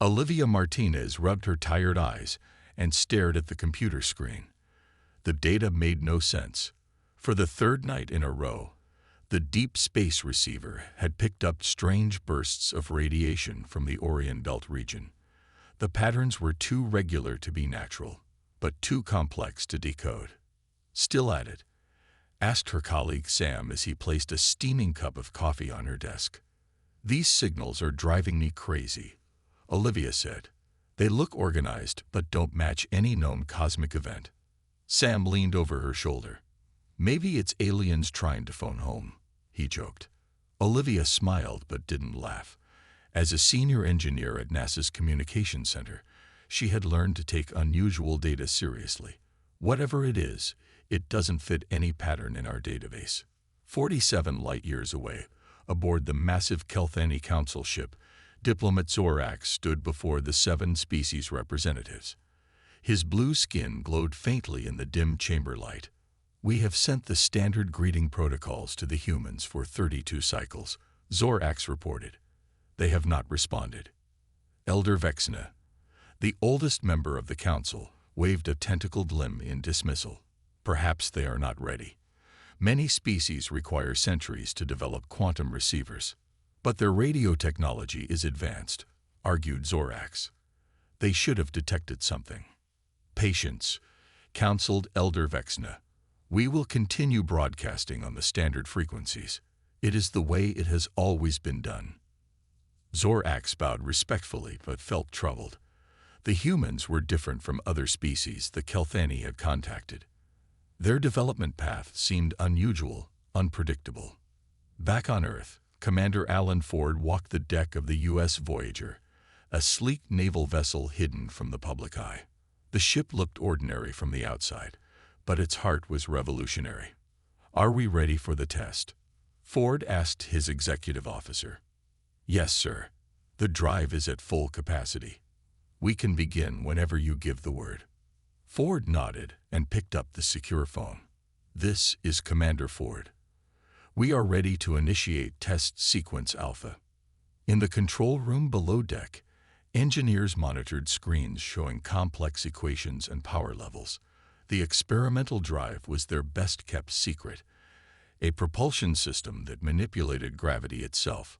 Olivia Martinez rubbed her tired eyes and stared at the computer screen. The data made no sense. For the third night in a row, the deep space receiver had picked up strange bursts of radiation from the Orion Belt region. The patterns were too regular to be natural, but too complex to decode. "Still at it?" asked her colleague Sam as he placed a steaming cup of coffee on her desk. "These signals are driving me crazy," Olivia said. "They look organized but don't match any known cosmic event." Sam leaned over her shoulder. "Maybe it's aliens trying to phone home," he joked. Olivia smiled but didn't laugh. As a senior engineer at NASA's Communications Center, she had learned to take unusual data seriously. Whatever it is, it doesn't fit any pattern in our database. 47 light-years away, aboard the massive Kelthani Council ship, Diplomat Zorax stood before the 7 species representatives. His blue skin glowed faintly in the dim chamber light. "We have sent the standard greeting protocols to the humans for 32 cycles," Zorax reported. "They have not responded." Elder Vexna, the oldest member of the council, waved a tentacled limb in dismissal. "Perhaps they are not ready. Many species require centuries to develop quantum receivers. But their radio technology is advanced," argued Zorax. "They should have detected something." "Patience," counseled Elder Vexna. "We will continue broadcasting on the standard frequencies. It is the way it has always been done." Zorax bowed respectfully but felt troubled. The humans were different from other species the Kelthani had contacted. Their development path seemed unusual, unpredictable. Back on Earth, Commander Alan Ford walked the deck of the U.S. Voyager, a sleek naval vessel hidden from the public eye. The ship looked ordinary from the outside, but its heart was revolutionary. "Are we ready for the test?" Ford asked his executive officer. "Yes, sir. The drive is at full capacity. We can begin whenever you give the word." Ford nodded and picked up the secure phone. "This is Commander Ford. We are ready to initiate test sequence Alpha." In the control room below deck, engineers monitored screens showing complex equations and power levels. The experimental drive was their best-kept secret, a propulsion system that manipulated gravity itself.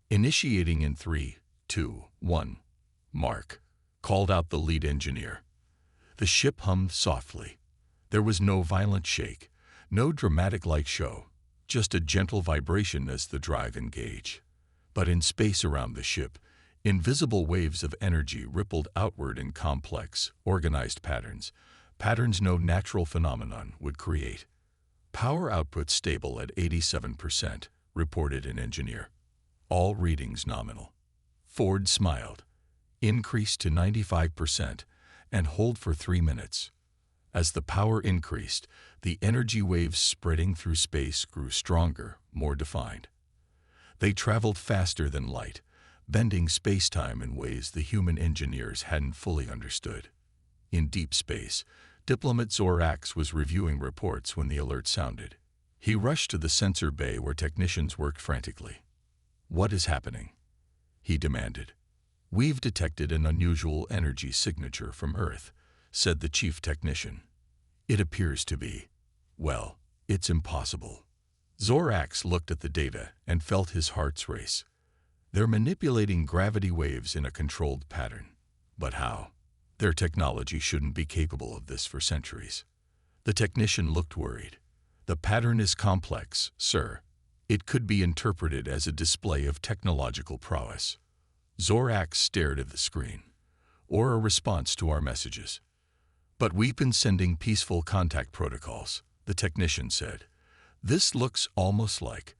"Initiating in 3, 2, 1, Mark," called out the lead engineer. The ship hummed softly. There was no violent shake, no dramatic light show, just a gentle vibration as the drive engaged. But in space around the ship, invisible waves of energy rippled outward in complex, organized patterns no natural phenomenon would create. "Power output stable at 87%, reported an engineer. "All readings nominal." Ford smiled. "Increase to 95% and hold for 3 minutes." As the power increased, the energy waves spreading through space grew stronger, more defined. They traveled faster than light, bending space-time in ways the human engineers hadn't fully understood. In deep space, Diplomat Zorax was reviewing reports when the alert sounded. He rushed to the sensor bay where technicians worked frantically. "What is happening?" he demanded. "We've detected an unusual energy signature from Earth," said the chief technician. "It appears to be, well, it's impossible." Zorax looked at the data and felt his heart race. They're manipulating gravity waves in a controlled pattern. But how? Their technology shouldn't be capable of this for centuries. The technician looked worried. "The pattern is complex, sir. It could be interpreted as a display of technological prowess." Zorax stared at the screen. "Or a response to our messages." "But we've been sending peaceful contact protocols," the technician said. "This looks almost like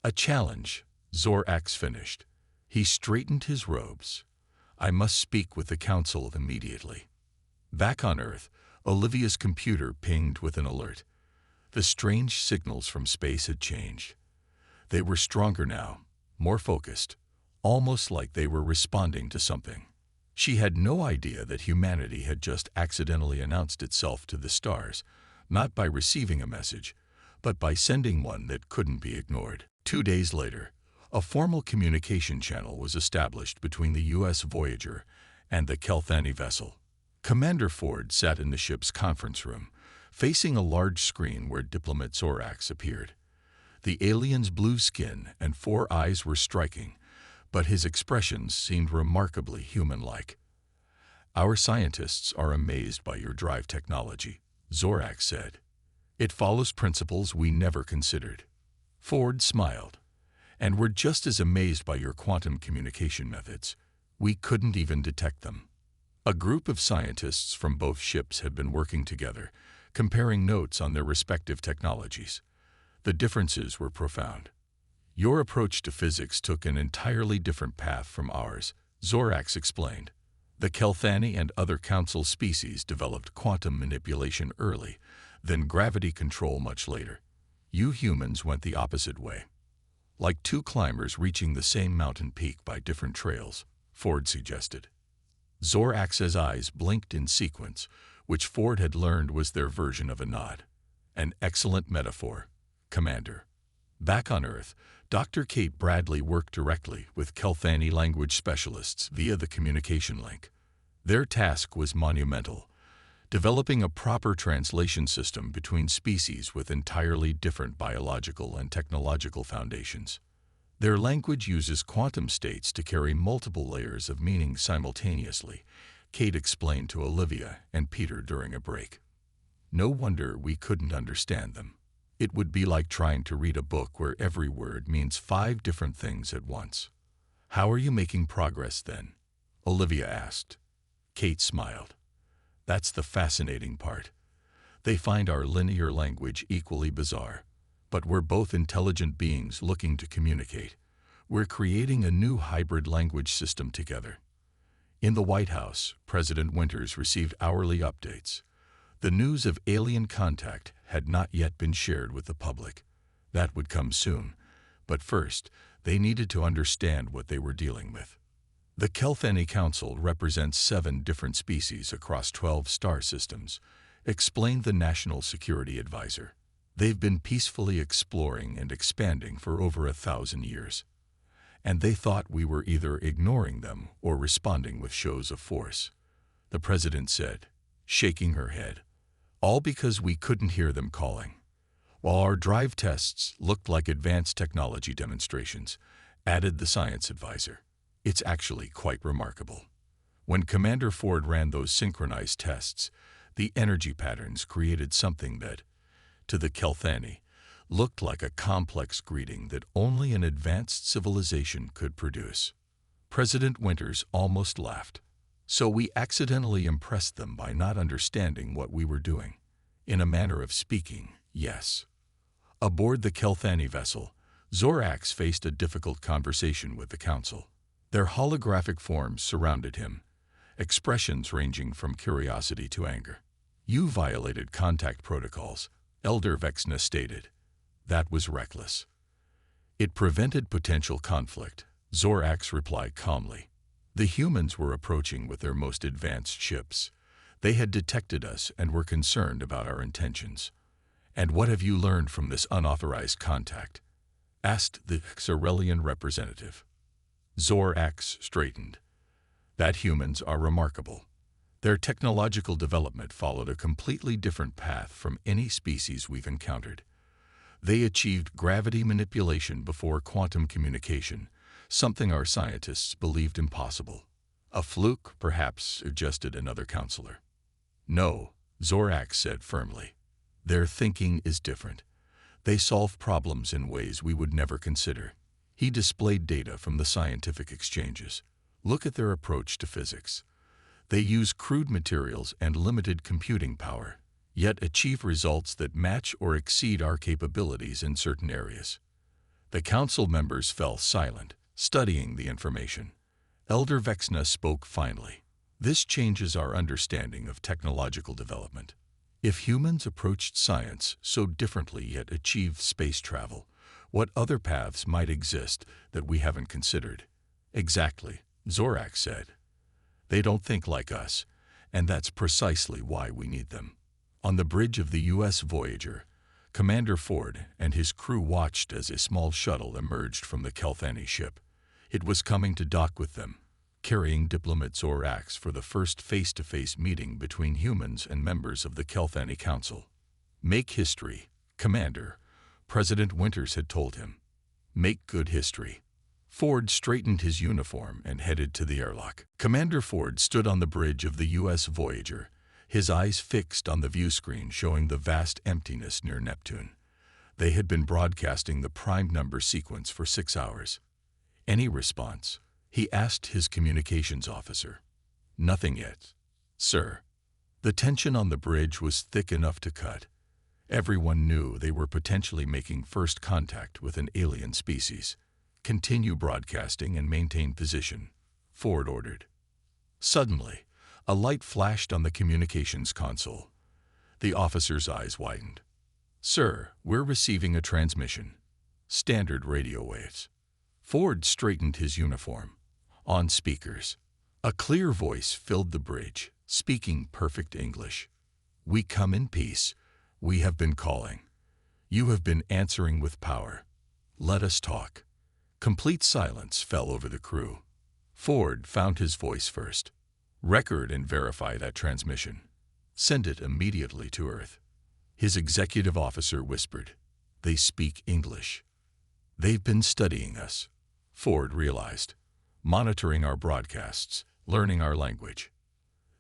a challenge." Zorax finished. He straightened his robes. "I must speak with the council immediately." Back on Earth, Olivia's computer pinged with an alert. The strange signals from space had changed. They were stronger now, more focused, almost like they were responding to something. She had no idea that humanity had just accidentally announced itself to the stars, not by receiving a message, but by sending one that couldn't be ignored. 2 days later, A formal communication channel was established between the U.S. Voyager and the Kelthani vessel. Commander Ford sat in the ship's conference room, facing a large screen where diplomat Zorax appeared. The alien's blue skin and 4 eyes were striking, but his expressions seemed remarkably human-like. "Our scientists are amazed by your drive technology," Zorax said. "It follows principles we never considered." Ford smiled. "And we're just as amazed by your quantum communication methods. We couldn't even detect them." A group of scientists from both ships had been working together, comparing notes on their respective technologies. The differences were profound. "Your approach to physics took an entirely different path from ours," Zorax explained. "The Kelthani and other council species developed quantum manipulation early, then gravity control much later. You humans went the opposite way. Like 2 climbers reaching the same mountain peak by different trails," Ford suggested. Zorax's eyes blinked in sequence, which Ford had learned was their version of a nod. "An excellent metaphor, Commander." Back on Earth, Dr. Kate Bradley worked directly with Kelthani language specialists via the communication link. Their task was monumental, developing a proper translation system between species with entirely different biological and technological foundations. Their language uses quantum states to carry multiple layers of meaning simultaneously, Kate explained to Olivia and Peter during a break. "No wonder we couldn't understand them. It would be like trying to read a book where every word means 5 different things at once." "How are you making progress then?" Olivia asked. Kate smiled. "That's the fascinating part. They find our linear language equally bizarre. But we're both intelligent beings looking to communicate. We're creating a new hybrid language system together." In the White House, President Winters received hourly updates. The news of alien contact had not yet been shared with the public. That would come soon, but first, they needed to understand what they were dealing with. The Kelthani Council represents 7 different species across 12 star systems, explained the National Security Advisor. "They've been peacefully exploring and expanding for over 1,000 years. And they thought we were either ignoring them or responding with shows of force," the president said, shaking her head. "All because we couldn't hear them calling. While our drive tests looked like advanced technology demonstrations," added the science advisor. "It's actually quite remarkable. When Commander Ford ran those synchronized tests, the energy patterns created something that, to the Kelthani, looked like a complex greeting that only an advanced civilization could produce." President Winters almost laughed. "So we accidentally impressed them by not understanding what we were doing." "In a manner of speaking, yes." Aboard the Kelthani vessel, Zorax faced a difficult conversation with the Council. Their holographic forms surrounded him, expressions ranging from curiosity to anger. "You violated contact protocols," Elder Vexna stated. "That was reckless." "It prevented potential conflict," Zorax replied calmly. "The humans were approaching with their most advanced ships. They had detected us and were concerned about our intentions." "And what have you learned from this unauthorized contact?" asked the Xerelian representative. Zorax straightened. "That humans are remarkable. Their technological development followed a completely different path from any species we've encountered. They achieved gravity manipulation before quantum communication, something our scientists believed impossible." "A fluke, perhaps," suggested another counselor. "No," Zorax said firmly. "Their thinking is different. They solve problems in ways we would never consider." He displayed data from the scientific exchanges. "Look at their approach to physics. They use crude materials and limited computing power, yet achieve results that match or exceed our capabilities in certain areas." The council members fell silent, studying the information. Elder Vexna spoke finally. "This changes our understanding of technological development. If humans approached science so differently yet achieved space travel, what other paths might exist that we haven't considered?" "Exactly," Zorax said. "They don't think like us, and that's precisely why we need them." On the bridge of the U.S. Voyager, Commander Ford and his crew watched as a small shuttle emerged from the Kelthani ship. It was coming to dock with them, carrying diplomat Zorax for the first face-to-face meeting between humans and members of the Kelthani Council. "Make history, Commander," President Winters had told him. "Make good history." Ford straightened his uniform and headed to the airlock. Commander Ford stood on the bridge of the U.S. Voyager, his eyes fixed on the view screen showing the vast emptiness near Neptune. They had been broadcasting the prime number sequence for 6 hours. "Any response?" he asked his communications officer. "Nothing yet, sir." The tension on the bridge was thick enough to cut. Everyone knew they were potentially making first contact with an alien species. "Continue broadcasting and maintain position," Ford ordered. Suddenly, a light flashed on the communications console. The officer's eyes widened. "Sir, we're receiving a transmission. Standard radio waves." Ford straightened his uniform. On speakers, a clear voice filled the bridge, speaking perfect English. "We come in peace. We have been calling. You have been answering with power. Let us talk." Complete silence fell over the crew. Ford found his voice first. "Record and verify that transmission. Send it immediately to Earth." His executive officer whispered, "They speak English." "They've been studying us," Ford realized, "monitoring our broadcasts, learning our language."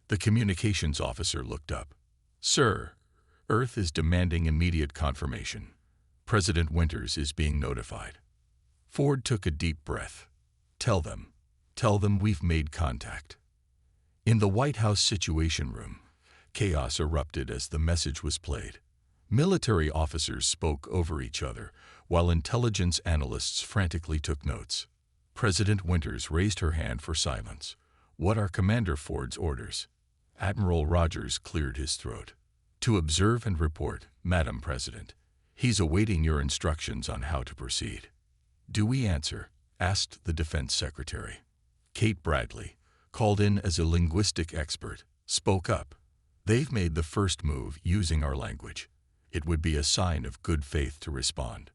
The communications officer looked up. "Sir, Earth is demanding immediate confirmation. President Winters is being notified." Ford took a deep breath. Tell them we've made contact." In the White House Situation Room, chaos erupted as the message was played. Military officers spoke over each other, while intelligence analysts frantically took notes. President Winters raised her hand for silence. "What are Commander Ford's orders?" Admiral Rogers cleared his throat. "To observe and report, Madam President. He's awaiting your instructions on how to proceed." "Do we answer?" asked the Defense Secretary. Kate Bradley, called in as a linguistic expert, spoke up. "They've made the first move using our language. It would be a sign of good faith to respond."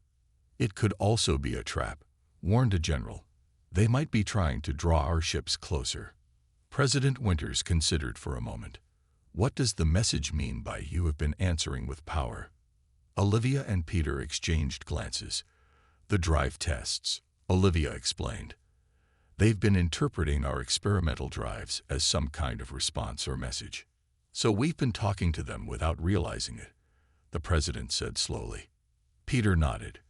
"It could also be a trap," warned a general. "They might be trying to draw our ships closer." President Winters considered for a moment. "What does the message mean by 'you have been answering with power'?" Olivia and Peter exchanged glances. "The drive tests," Olivia explained. "They've been interpreting our experimental drives as some kind of response or message. So we've been talking to them without realizing it," the president said slowly. Peter nodded.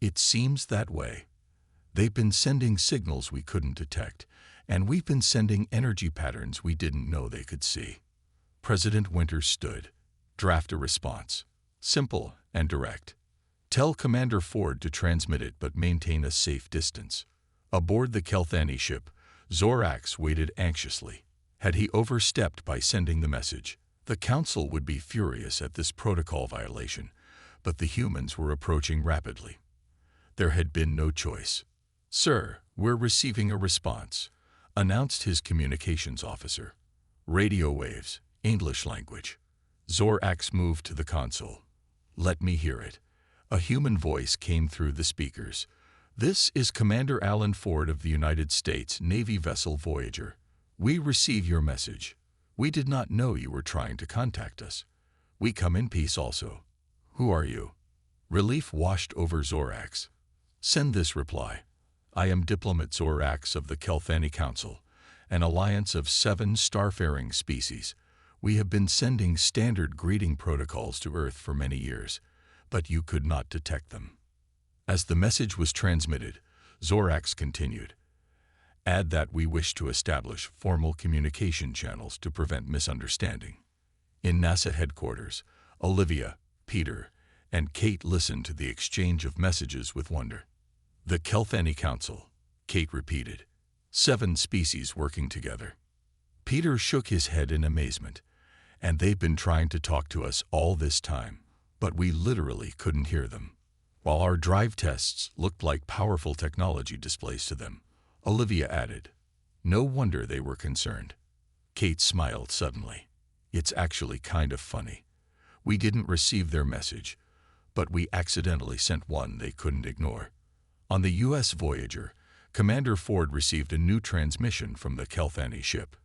"It seems that way. They've been sending signals we couldn't detect, and we've been sending energy patterns we didn't know they could see." President Winters stood. "Draft a response. Simple and direct. Tell Commander Ford to transmit it but maintain a safe distance." Aboard the Kelthani ship, Zorax waited anxiously. Had he overstepped by sending the message? The Council would be furious at this protocol violation, but the humans were approaching rapidly. There had been no choice. "Sir, we're receiving a response," announced his communications officer. "Radio waves, English language." Zorax moved to the console. "Let me hear it." A human voice came through the speakers. "This is Commander Alan Ford of the United States Navy vessel Voyager. We receive your message. We did not know you were trying to contact us. We come in peace also. Who are you?" Relief washed over Zorax. "Send this reply. I am Diplomat Zorax of the Kelthani Council, an alliance of 7 starfaring species. We have been sending standard greeting protocols to Earth for many years, but you could not detect them." As the message was transmitted, Zorax continued. "Add that we wish to establish formal communication channels to prevent misunderstanding." In NASA headquarters, Olivia, Peter, and Kate listened to the exchange of messages with wonder. "The Kelthani Council," Kate repeated. 7 species working together." Peter shook his head in amazement. "And they've been trying to talk to us all this time, but we literally couldn't hear them." While our drive tests looked like powerful technology displays to them, Olivia added, "No wonder they were concerned." Kate smiled suddenly. "It's actually kind of funny. We didn't receive their message, but we accidentally sent one they couldn't ignore. On the U.S. Voyager, Commander Ford received a new transmission from the Kelthani ship.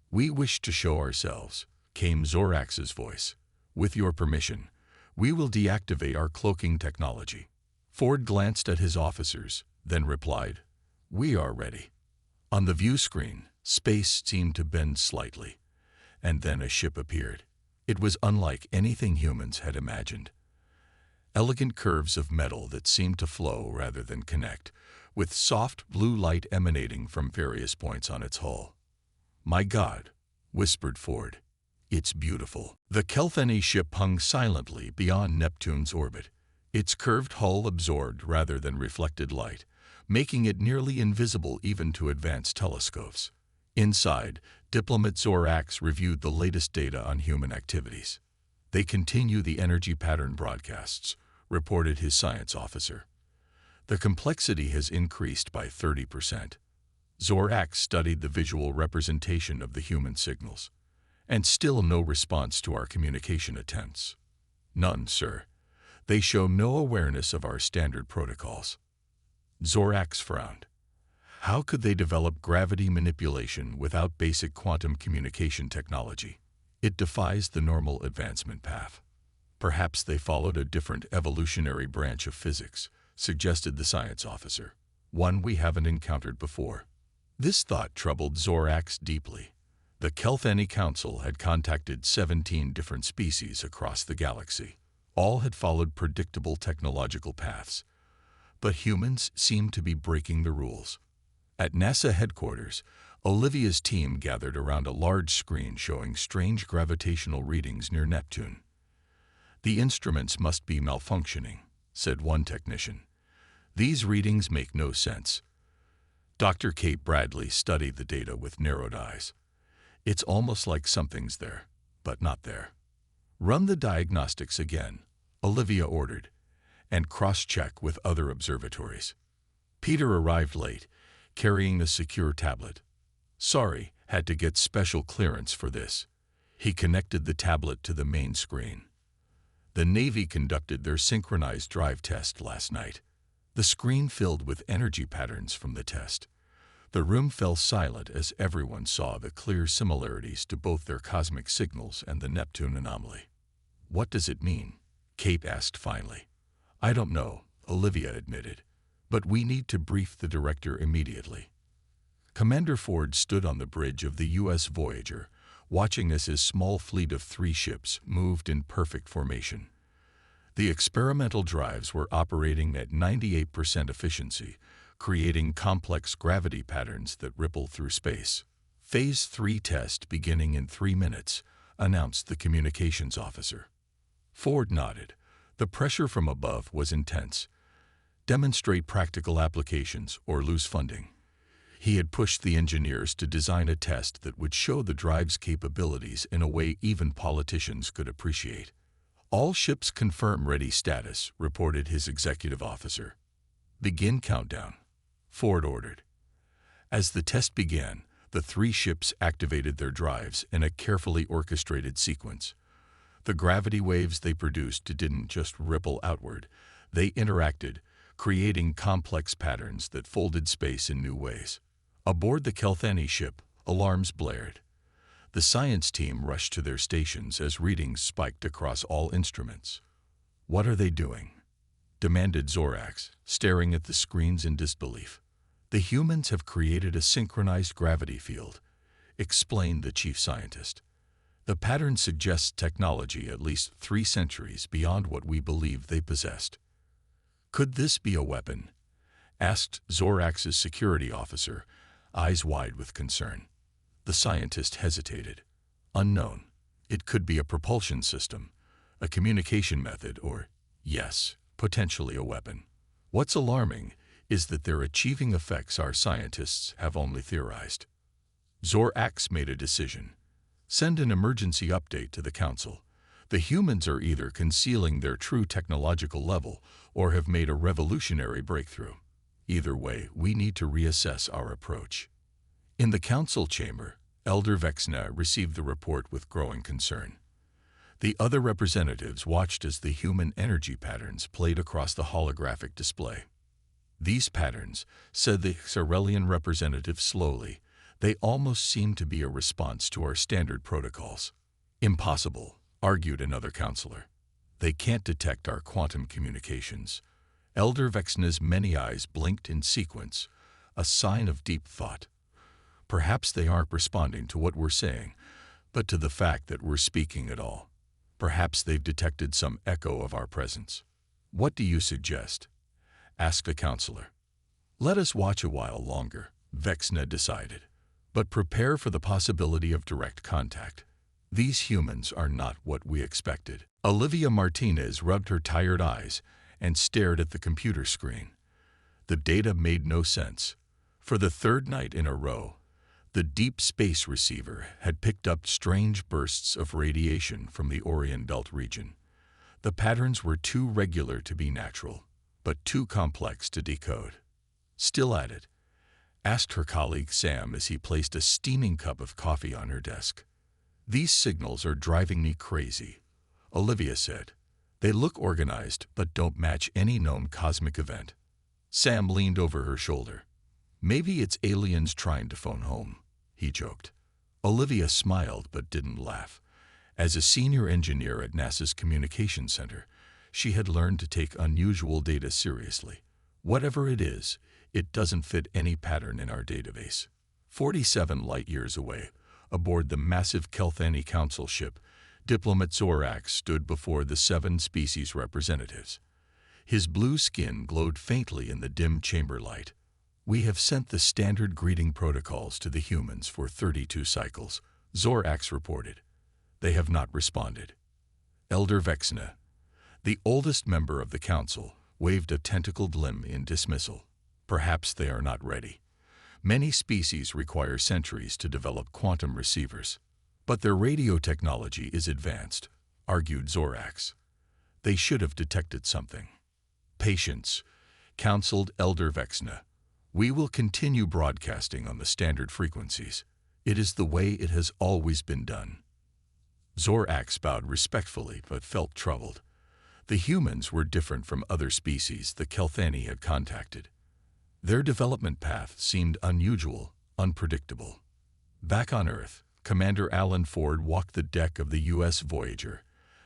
"We wish to show ourselves," came Zorax's voice. "With your permission, we will deactivate our cloaking technology." Ford glanced at his officers, then replied, "We are ready." On the view screen, space seemed to bend slightly, and then a ship appeared. It was unlike anything humans had imagined. Elegant curves of metal that seemed to flow rather than connect, with soft blue light emanating from various points on its hull. "My God," whispered Ford. "It's beautiful." The Kelthani ship hung silently beyond Neptune's orbit. Its curved hull absorbed rather than reflected light, making it nearly invisible even to advanced telescopes. Inside, Diplomat Zorax reviewed the latest data on human activities. "They continue the energy pattern broadcasts," reported his science officer. "The complexity has increased by 30%. Zorax studied the visual representation of the human signals. And still no response to our communication attempts." "None, sir. They show no awareness of our standard protocols." Zorax frowned. How could they develop gravity manipulation without basic quantum communication technology? It defies the normal advancement path. "Perhaps they followed a different evolutionary branch of physics," suggested the science officer. "One we haven't encountered before." This thought troubled Zorax deeply. The Kelthani Council had contacted 17 different species across the galaxy. All had followed predictable technological paths. But humans seemed to be breaking the rules. At NASA headquarters, Olivia's team gathered around a large screen showing strange gravitational readings near Neptune. "The instruments must be malfunctioning," said one technician. "These readings make no sense." Dr. Kate Bradley studied the data with narrowed eyes. "It's almost like something's there, but not there." "Run the diagnostics again," Olivia ordered, "and cross-check with other observatories." Peter arrived late, carrying a secure tablet. "Sorry, had to get special clearance for this." He connected the tablet to the main screen. "The Navy conducted their synchronized drive test last night." The screen filled with energy patterns from the test. The room fell silent as everyone saw the clear similarities to both their cosmic signals and the Neptune anomaly. "What does it mean?" Kate asked finally. "I don't know," Olivia admitted, "but we need to brief the director immediately." Commander Ford stood on the bridge of the U.S. Voyager, watching as his small fleet of 3 ships moved in perfect formation. The experimental drives were operating at 98% efficiency, creating complex gravity patterns that ripple through space. "Phase 3 test beginning in 3 minutes, announced the communications officer. Ford nodded. The pressure from above was intense. Demonstrate practical applications or lose funding. He had pushed the engineers to design a test that would show the drive's capabilities in a way even politicians could appreciate. "All ships confirm ready status," reported his executive officer. "Begin countdown," Ford ordered. As the test began, the 3 ships activated their drives in a carefully orchestrated sequence. The gravity waves they produced didn't just ripple outward, they interacted, creating complex patterns that folded space in new ways. Aboard the Kelthani ship, alarms blared. The science team rushed to their stations as readings spiked across all instruments. "What are they doing?" demanded Zorax, staring at the screens in disbelief. "The humans have created a synchronized gravity field," explained the chief scientist. "The pattern suggests technology at least 3 centuries beyond what we believed they possessed." "Could this be a weapon?" asked Zorax's security officer, eyes wide with concern. The scientist hesitated. "Unknown. It could be a propulsion system, a communication method, or, yes, potentially a weapon. What's alarming is that they're achieving effects our scientists have only theorized." Zorax made a decision. "Send an emergency update to the Council. The humans are either concealing their true technological level or have made a revolutionary breakthrough. Either way, we need to reassess our approach." In the Council chamber, Elder Vexna received the report with growing concern. The other representatives watched as the human energy patterns played across the holographic display. "These patterns," said the Xarelian representative slowly, "they almost seem to be a response to our standard protocols." "Impossible," argued another counselor. "They can't detect our quantum communications." Elder Vexna's many eyes blinked in sequence, a sign of deep thought. "Perhaps they aren't responding to what we're saying, but to the fact that we're speaking at all. Perhaps they've detected some echo of our presence." "What do you suggest?" asked a counselor. "Let us watch a while longer," Vexna decided, "but prepare for the possibility of direct contact. These humans are not what we expected." Olivia Martinez rubbed her tired eyes and stared at the computer screen. The data made no sense. For the third night in a row, the deep space receiver had picked up strange bursts of radiation from the Orion Belt region. The patterns were too regular to be natural, but too complex to decode. "Still at it?" asked her colleague Sam as he placed a steaming cup of coffee on her desk. "These signals are driving me crazy," Olivia said. "They look organized but don't match any known cosmic event." Sam leaned over her shoulder. "Maybe it's aliens trying to phone home," he joked. Olivia smiled but didn't laugh. As a senior engineer at NASA's Communications Center, she had learned to take unusual data seriously. Whatever it is, it doesn't fit any pattern in our database. 47 light-years away, aboard the massive Kelthani Council ship, Diplomat Zorax stood before the 7 species representatives. His blue skin glowed faintly in the dim chamber light. "We have sent the standard greeting protocols to the humans for 32 cycles," Zorax reported. "They have not responded." Elder Vexna, the oldest member of the council, waved a tentacled limb in dismissal. "Perhaps they are not ready. Many species require centuries to develop quantum receivers. But their radio technology is advanced," argued Zorax. "They should have detected something." "Patience," counseled Elder Vexna. "We will continue broadcasting on the standard frequencies. It is the way it has always been done." Zorax bowed respectfully but felt troubled. The humans were different from other species the Kelthani had contacted. Their development path seemed unusual, unpredictable. Back on Earth, Commander Alan Ford walked the deck of the U.S. Voyager,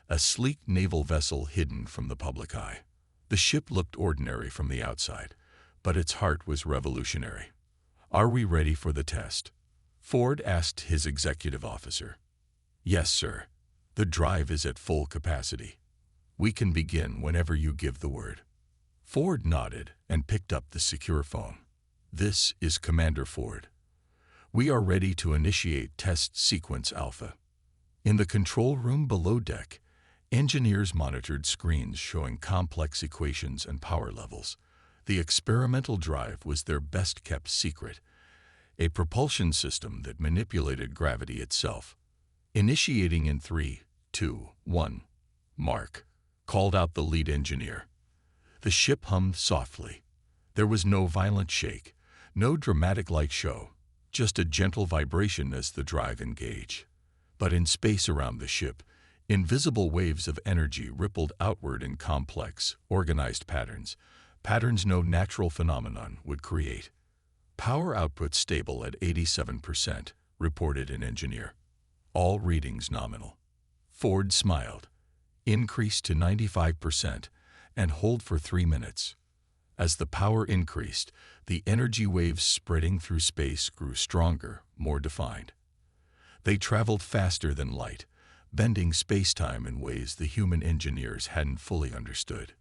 a sleek naval vessel hidden from the public eye. The ship looked ordinary from the outside, but its heart was revolutionary. "Are we ready for the test?" Ford asked his executive officer. "Yes, sir. The drive is at full capacity. We can begin whenever you give the word." Ford nodded and picked up the secure phone. "This is Commander Ford. We are ready to initiate test sequence Alpha." In the control room below deck, engineers monitored screens showing complex equations and power levels. The experimental drive was their best-kept secret, a propulsion system that manipulated gravity itself. "Initiating in 3, 2, 1, mark," called out the lead engineer. The ship hummed softly. There was no violent shake, no dramatic light show, just a gentle vibration as the drive engaged. But in space around the ship, invisible waves of energy rippled outward in complex, organized patterns no natural phenomenon would create. "Power output stable at 87%, reported an engineer. "All readings nominal." Ford smiled. "Increase to 95% and hold for 3 minutes." As the power increased, the energy waves spreading through space grew stronger, more defined. They traveled faster than light, bending space-time in ways the human engineers hadn't fully understood.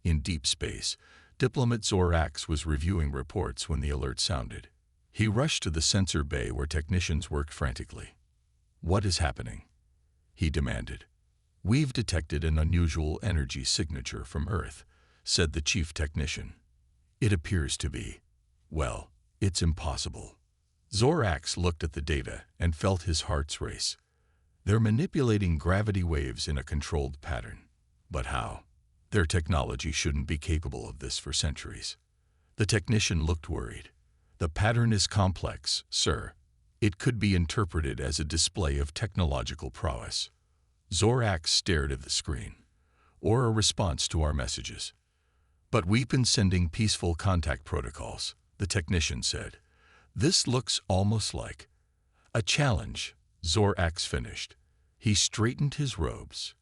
In deep space, Diplomat Zorax was reviewing reports when the alert sounded. He rushed to the sensor bay where technicians worked frantically. "What is happening?" he demanded. "We've detected an unusual energy signature from Earth," said the chief technician. "It appears to be, well, it's impossible." Zorax looked at the data and felt his heart race. They're manipulating gravity waves in a controlled pattern. But how? Their technology shouldn't be capable of this for centuries. The technician looked worried. "The pattern is complex, sir. It could be interpreted as a display of technological prowess." Zorax stared at the screen. Or a response to our messages. But we've been sending peaceful contact protocols, the technician said. This looks almost like a challenge, Zorax finished. He straightened his robes.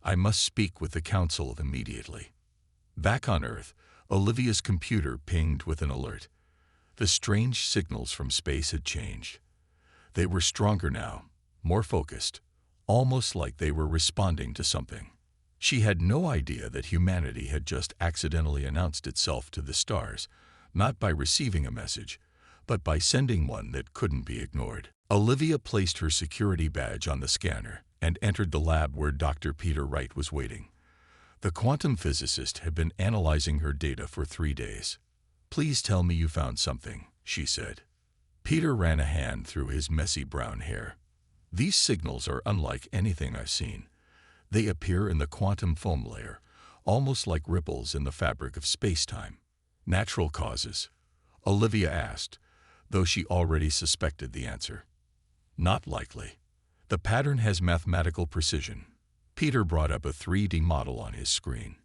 I must speak with the council immediately. Back on Earth, Olivia's computer pinged with an alert. The strange signals from space had changed. They were stronger now, more focused, almost like they were responding to something. She had no idea that humanity had just accidentally announced itself to the stars, not by receiving a message, but by sending one that couldn't be ignored. Olivia placed her security badge on the scanner and entered the lab where Dr. Peter Wright was waiting. The quantum physicist had been analyzing her data for 3 days. Please tell me you found something, she said. Peter ran a hand through his messy brown hair. These signals are unlike anything I've seen. They appear in the quantum foam layer, almost like ripples in the fabric of space-time. Natural causes? Olivia asked, though she already suspected the answer. Not likely. The pattern has mathematical precision. Peter brought up a 3D model on his screen.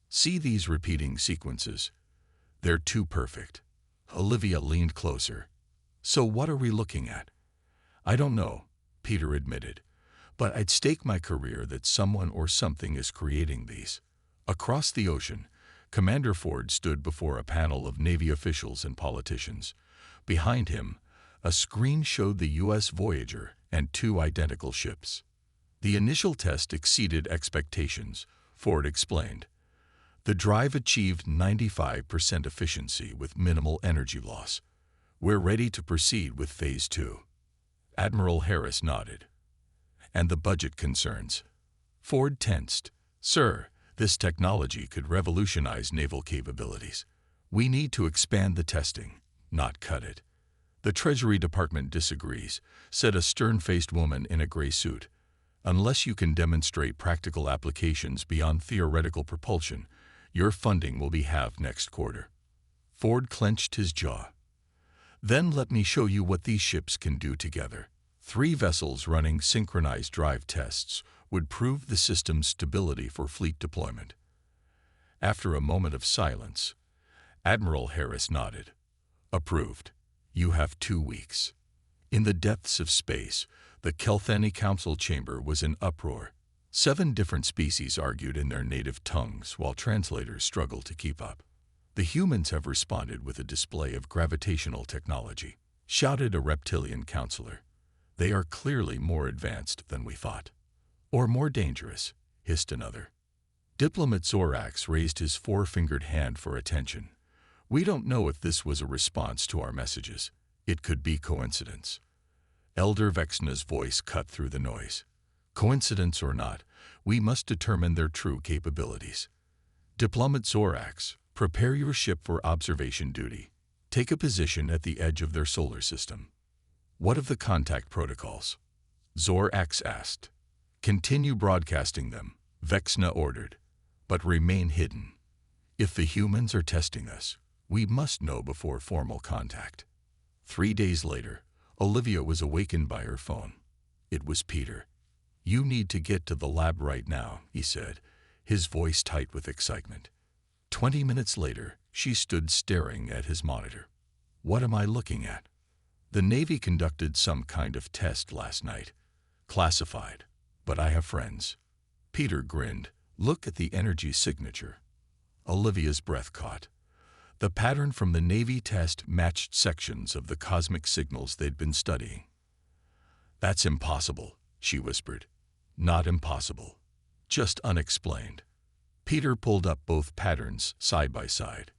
See these repeating sequences? They're too perfect. Olivia leaned closer. So what are we looking at? I don't know, Peter admitted. But I'd stake my career that someone or something is creating these. Across the ocean, Commander Ford stood before a panel of Navy officials and politicians. Behind him, a screen showed the U.S. Voyager and 2 identical ships. The initial test exceeded expectations, Ford explained. The drive achieved 95% efficiency with minimal energy loss. We're ready to proceed with Phase 2. Admiral Harris nodded. And the budget concerns? Ford tensed. Sir, this technology could revolutionize naval capabilities. We need to expand the testing, not cut it. The Treasury Department disagrees, said a stern-faced woman in a gray suit. Unless you can demonstrate practical applications beyond theoretical propulsion, your funding will be halved next quarter. Ford clenched his jaw. Then let me show you what these ships can do together. 3 vessels running synchronized drive tests would prove the system's stability for fleet deployment. After a moment of silence, Admiral Harris nodded. Approved. You have 2 weeks. In the depths of space, the Kelthani Council chamber was in uproar. 7 different species argued in their native tongues while translators struggled to keep up. The humans have responded with a display of gravitational technology, shouted a reptilian counselor. They are clearly more advanced than we thought. Or more dangerous, hissed another. Diplomat Zorax raised his 4-fingered hand for attention. We don't know if this was a response to our messages. It could be coincidence. Elder Vexna's voice cut through the noise. Coincidence or not, we must determine their true capabilities. Diplomat Zorax, prepare your ship for observation duty. Take a position at the edge of their solar system. What of the contact protocols? Zorax asked. Continue broadcasting them, Vexna ordered, but remain hidden. If the humans are testing us, we must know before formal contact. 3 days later, Olivia was awakened by her phone. It was Peter. You need to get to the lab right now, he said, his voice tight with excitement. 20 minutes later, she stood staring at his monitor. What am I looking at? The Navy conducted some kind of test last night. Classified, but I have friends. Peter grinned. Look at the energy signature. Olivia's breath caught. The pattern from the Navy test matched sections of the cosmic signals they'd been studying. That's impossible, she whispered. Not impossible, just unexplained. Peter pulled up both patterns side by side.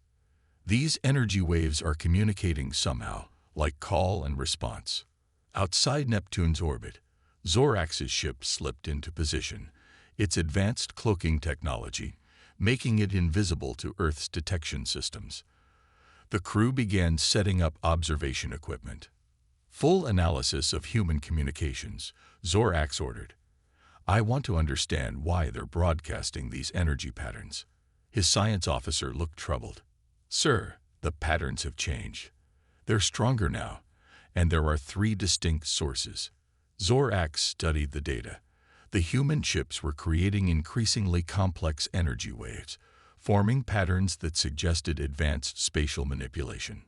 These energy waves are communicating somehow, like call and response. Outside Neptune's orbit, Zorax's ship slipped into position, its advanced cloaking technology making it invisible to Earth's detection systems. The crew began setting up observation equipment. Full analysis of human communications, Zorax ordered. I want to understand why they're broadcasting these energy patterns. His science officer looked troubled. Sir, the patterns have changed. They're stronger now, and there are 3 distinct sources. Zorax studied the data. The human chips were creating increasingly complex energy waves, forming patterns that suggested advanced spatial manipulation.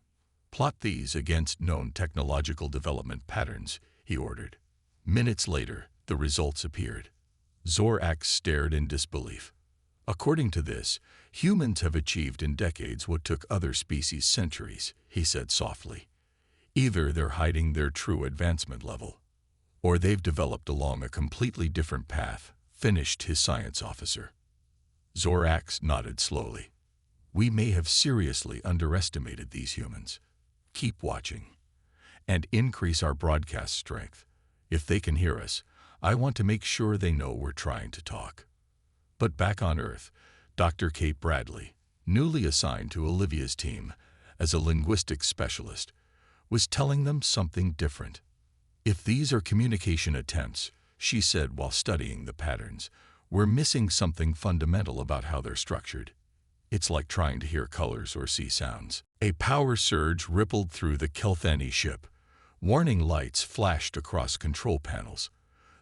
Plot these against known technological development patterns, he ordered. Minutes later, the results appeared. Zorax stared in disbelief. According to this, humans have achieved in decades what took other species centuries, he said softly. Either they're hiding their true advancement level, or they've developed along a completely different path, finished his science officer. Zorax nodded slowly. We may have seriously underestimated these humans. Keep watching. And increase our broadcast strength. If they can hear us, I want to make sure they know we're trying to talk. But back on Earth, Dr. Kate Bradley, newly assigned to Olivia's team as a linguistics specialist, was telling them something different. If these are communication attempts, she said while studying the patterns, we're missing something fundamental about how they're structured. It's like trying to hear colors or see sounds. A power surge rippled through the Kelthani ship. Warning lights flashed across control panels.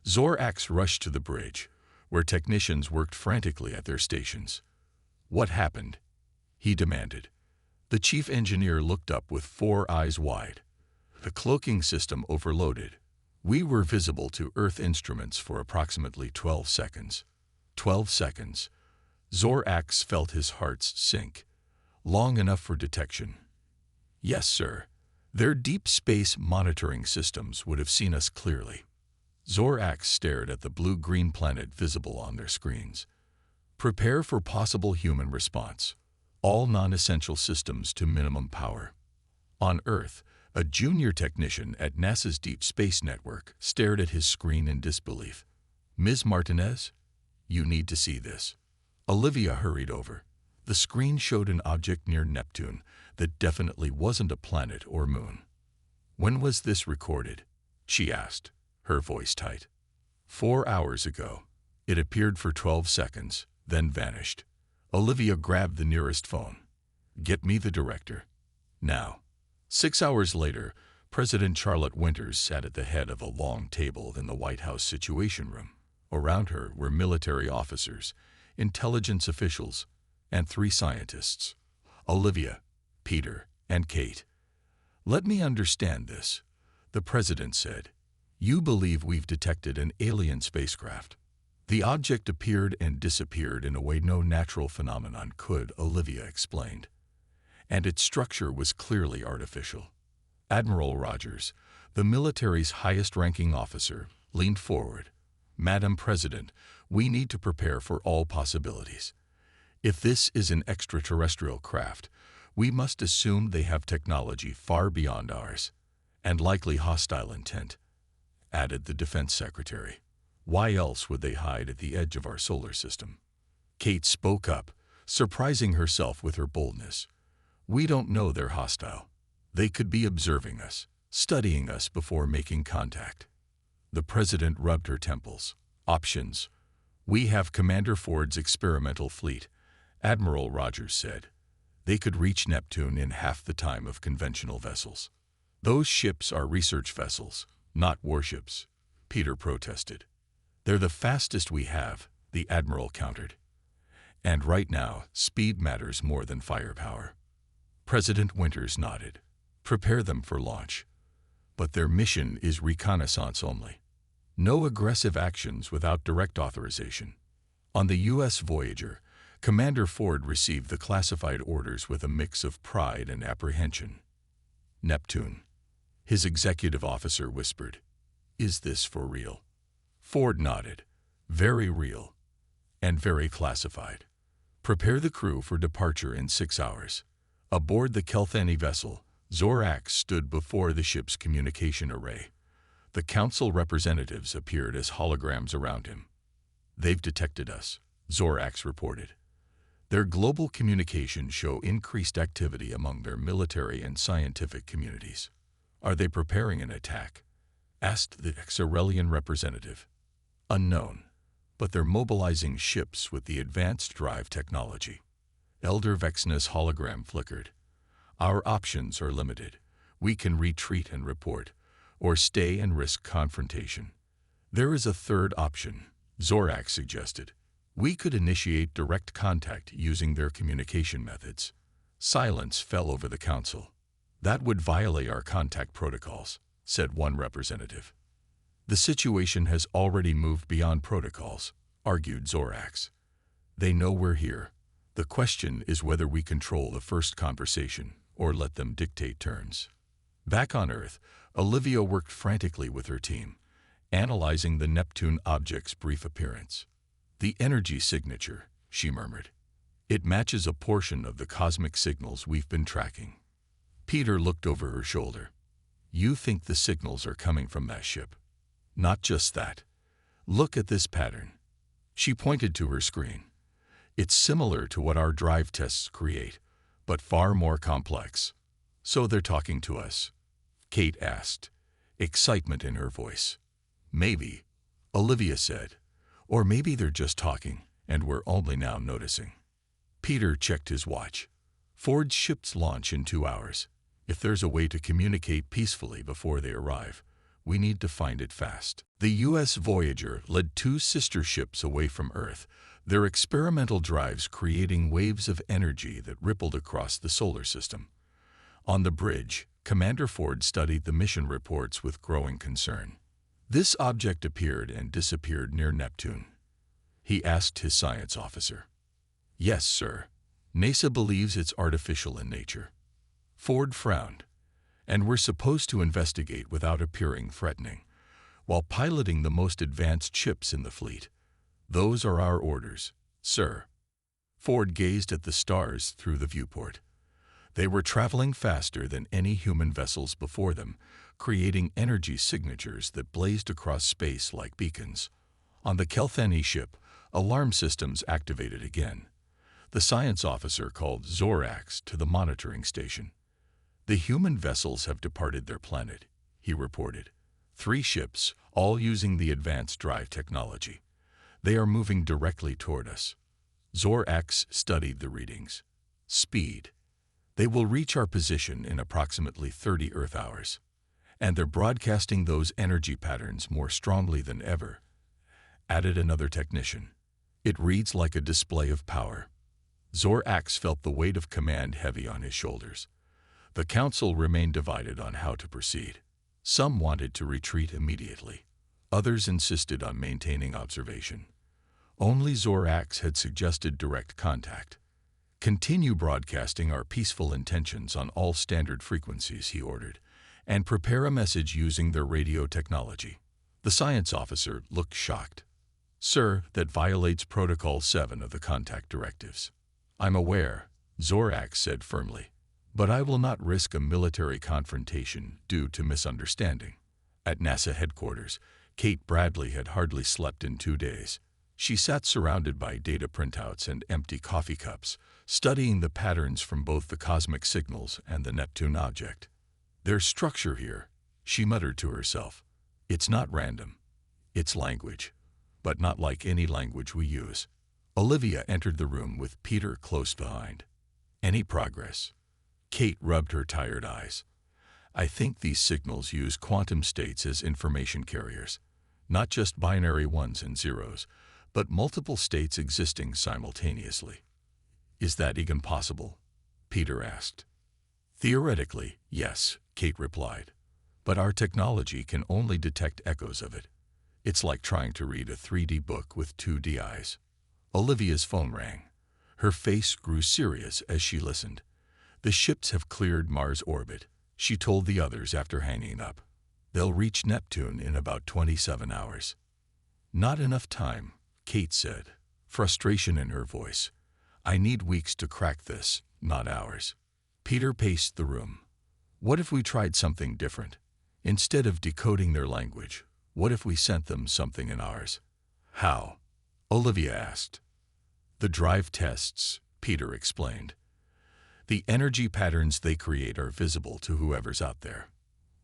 Zorax rushed to the bridge, where technicians worked frantically at their stations. What happened? He demanded. The chief engineer looked up with 4 eyes wide. The cloaking system overloaded. We were visible to Earth instruments for approximately 12 seconds. 12 seconds. Zorax felt his heart sink. Long enough for detection. Yes, sir. Their deep space monitoring systems would have seen us clearly. Zorax stared at the blue-green planet visible on their screens. Prepare for possible human response. All non-essential systems to minimum power. On Earth, a junior technician at NASA's Deep Space Network stared at his screen in disbelief. Ms. Martinez, you need to see this. Olivia hurried over. The screen showed an object near Neptune that definitely wasn't a planet or moon. When was this recorded? She asked, her voice tight. 4 hours ago. It appeared for 12 seconds, then vanished. Olivia grabbed the nearest phone. Get me the director. Now. 6 hours later, President Charlotte Winters sat at the head of a long table in the White House Situation Room. Around her were military officers, intelligence officials, and 3 scientists, Olivia, Peter, and Kate. Let me understand this, the president said. You believe we've detected an alien spacecraft. The object appeared and disappeared in a way no natural phenomenon could, Olivia explained. And its structure was clearly artificial. Admiral Rogers, the military's highest-ranking officer, leaned forward. Madam President, we need to prepare for all possibilities. If this is an extraterrestrial craft, we must assume they have technology far beyond ours, and likely hostile intent, added the Defense Secretary. Why else would they hide at the edge of our solar system? Kate spoke up, surprising herself with her boldness. We don't know they're hostile. They could be observing us, studying us before making contact. The president rubbed her temples. Options. We have Commander Ford's experimental fleet, Admiral Rogers said. They could reach Neptune in half the time of conventional vessels. Those ships are research vessels, not warships, Peter protested. They're the fastest we have, the Admiral countered. And right now, speed matters more than firepower. President Winters nodded. Prepare them for launch. But their mission is reconnaissance only. No aggressive actions without direct authorization. On the U.S. Voyager, Commander Ford received the classified orders with a mix of pride and apprehension. Neptune. His executive officer whispered, Is this for real? Ford nodded. Very real. And very classified. Prepare the crew for departure in 6 hours. Aboard the Kelthani vessel, Zorax stood before the ship's communication array. The council representatives appeared as holograms around him. They've detected us, Zorax reported. Their global communications show increased activity among their military and scientific communities. Are they preparing an attack? Asked the Xerelian representative. Unknown, but they're mobilizing ships with the advanced drive technology. Elder Vexna's hologram flickered. Our options are limited. We can retreat and report, or stay and risk confrontation. There is a third option, Zorak suggested. We could initiate direct contact using their communication methods. Silence fell over the council. That would violate our contact protocols, said one representative. The situation has already moved beyond protocols, argued Zorax. They know we're here. The question is whether we control the first conversation or let them dictate terms. Back on Earth, Olivia worked frantically with her team, analyzing the Neptune object's brief appearance. The energy signature, she murmured. It matches a portion of the cosmic signals we've been tracking. Peter looked over her shoulder. You think the signals are coming from that ship? Not just that. Look at this pattern. She pointed to her screen. It's similar to what our drive tests create, but far more complex. So they're talking to us? Kate asked, excitement in her voice. Maybe, Olivia said. Or maybe they're just talking, and we're only now noticing. Peter checked his watch. Ford's ships launch in 2 hours. If there's a way to communicate peacefully before they arrive, we need to find it fast. The U.S. Voyager led 2 sister ships away from Earth, their experimental drives creating waves of energy that rippled across the solar system. On the bridge, Commander Ford studied the mission reports with growing concern. This object appeared and disappeared near Neptune. He asked his science officer. Yes, sir. NASA believes it's artificial in nature. Ford frowned. And we're supposed to investigate without appearing threatening, while piloting the most advanced ships in the fleet. Those are our orders, sir. Ford gazed at the stars through the viewport. They were traveling faster than any human vessels before them, creating energy signatures that blazed across space like beacons. On the Kelthani ship, alarm systems activated again. The science officer called Zorax to the monitoring station. The human vessels have departed their planet, he reported. 3 ships, all using the advanced drive technology. They are moving directly toward us. Zorax studied the readings. Speed. They will reach our position in approximately 30 Earth hours. And they're broadcasting those energy patterns more strongly than ever, added another technician. It reads like a display of power. Zorax felt the weight of command heavy on his shoulders. The council remained divided on how to proceed. Some wanted to retreat immediately. Others insisted on maintaining observation. Only Zorax had suggested direct contact. Continue broadcasting our peaceful intentions on all standard frequencies, he ordered, and prepare a message using their radio technology. The science officer looked shocked. Sir, that violates Protocol 7 of the contact directives. I'm aware, Zorax said firmly, but I will not risk a military confrontation due to misunderstanding. At NASA headquarters, Kate Bradley had hardly slept in 2 days. She sat surrounded by data printouts and empty coffee cups, studying the patterns from both the cosmic signals and the Neptune object. There's structure here, she muttered to herself. It's not random. It's language, but not like any language we use. Olivia entered the room with Peter close behind. Any progress? Kate rubbed her tired eyes. I think these signals use quantum states as information carriers, not just binary ones and zeros, but multiple states existing simultaneously. Is that even possible? Peter asked. Theoretically, yes, Kate replied, but our technology can only detect echoes of it. It's like trying to read a 3D book with 2D eyes. Olivia's phone rang. Her face grew serious as she listened. The ships have cleared Mars orbit, she told the others after hanging up. They'll reach Neptune in about 27 hours. Not enough time, Kate said, frustration in her voice. I need weeks to crack this, not hours. Peter paced the room. What if we tried something different? Instead of decoding their language, what if we sent them something in ours? How? Olivia asked. The drive tests, Peter explained. The energy patterns they create are visible to whoever's out there.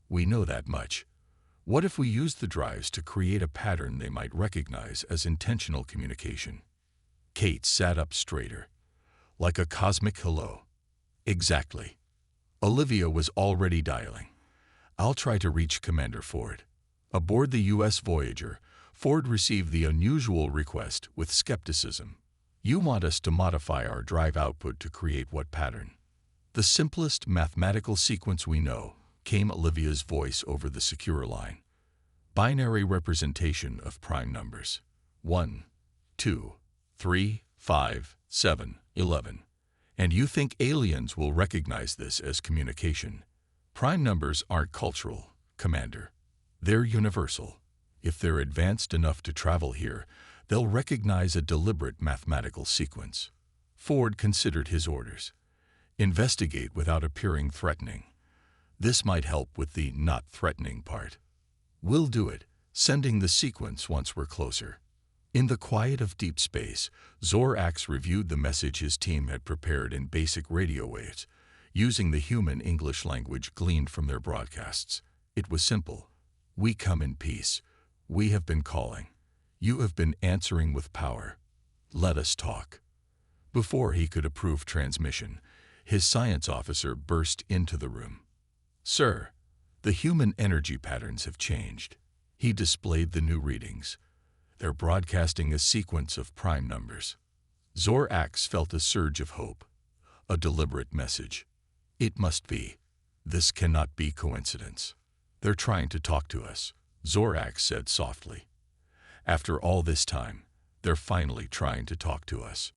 We know that much. What if we use the drives to create a pattern they might recognize as intentional communication? Kate sat up straighter. Like a cosmic hello. Exactly. Olivia was already dialing. I'll try to reach Commander Ford. Aboard the U.S. Voyager, Ford received the unusual request with skepticism. You want us to modify our drive output to create what pattern? The simplest mathematical sequence we know, came Olivia's voice over the secure line. Binary representation of prime numbers. 1, 2, 3, 5, 7, 11. And you think aliens will recognize this as communication? Prime numbers aren't cultural, Commander. They're universal. If they're advanced enough to travel here, they'll recognize a deliberate mathematical sequence. Ford considered his orders. Investigate without appearing threatening. This might help with the not threatening part. We'll do it, sending the sequence once we're closer. In the quiet of deep space, Zorax reviewed the message his team had prepared in basic radio waves, using the human English language gleaned from their broadcasts. It was simple. We come in peace. We have been calling. You have been answering with power. Let us talk. Before he could approve transmission, his science officer burst into the room. Sir, the human energy patterns have changed. He displayed the new readings. They're broadcasting a sequence of prime numbers. Zorax felt a surge of hope. A deliberate message. It must be. This cannot be coincidence. They're trying to talk to us, Zorax said softly. After all this time, they're finally trying to talk to us.